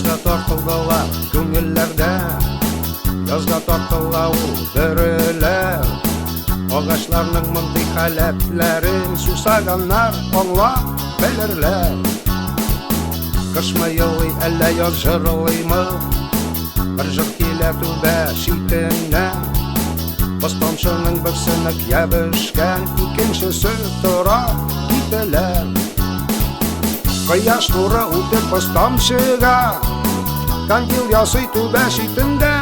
Yazga tortıldılar köngüllerde, yazga tortıllar deriler. Ağaçlarının mındık haleplerin susaganlar anla belirler. Kış mı yılı elle yaz jırılый mı? Bir jır kile tübe şitinen. Bostamşının bir sınık yebişken, ikincisi tıra giteler. Kıyaş nuru ötüp bostamşıga, kandil yasıy tübe şitinde.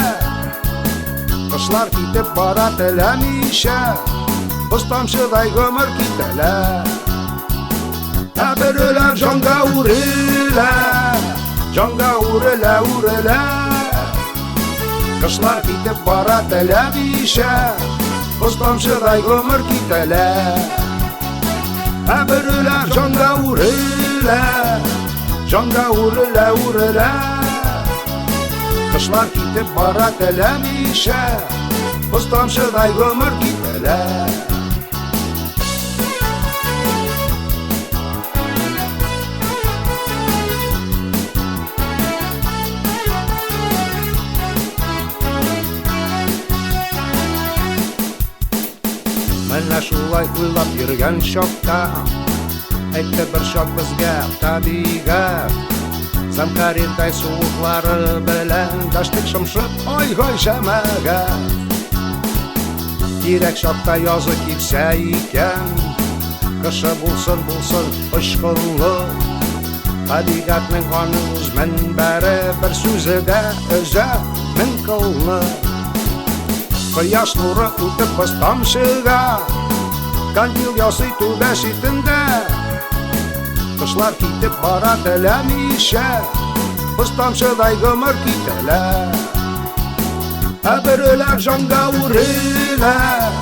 Kışlar kitip barat elemişe, bostamşıday gömür kiteler. Eberiler janga uriler, janga uriler. Kışlar kitip barat elemişe, bostamşıday gömür kiteler. Eberiler janga uriler, janga uriler. Kışlar kitip barat elemişe, bostamşıday gömür kiteler. Mene şulay uylap yürgen şokta, aytты bir şok bizge tabiga. Zamkarilday soğukları bilen daştık şımşıp oy şemaga. Direk şokta yazı gitse iken, kışı bulsun ışkınlı. Tabigatning onuz minbari bir so'zida o'zi min qilni. Quyosh nuri o'tib bostamshiga, kandil yasıy tübe şitinde. Kışlar kitip barat elemişe, bostamşıday gömür kiteler. Eberiler janga uriler,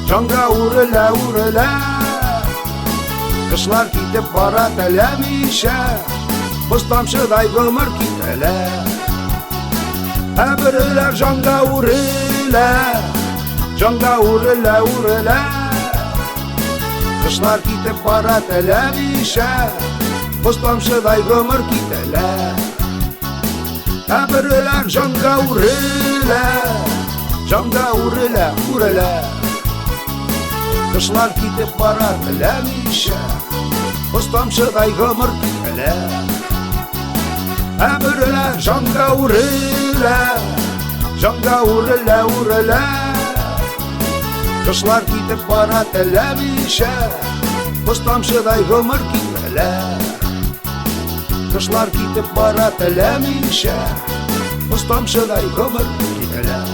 janga uriler. Kışlar kitip barat elemişe, bostamşıday gömür kiteler. Eberiler janga uriler, janga uriler. Kışlar kitip barat elemişe, bostamşıday gömür kiteler. Eberiler janga uriler, janga uriler. Kışlar kitip barat elemişe, bostamşıday gömür kiteler. Eberiler janga uriler, janga uriler. Kışlar kitip barat elemişe, bostamşıday gömür kiteler. Kışlar kitip barat elemişe, bostamşıday gömür kiteler.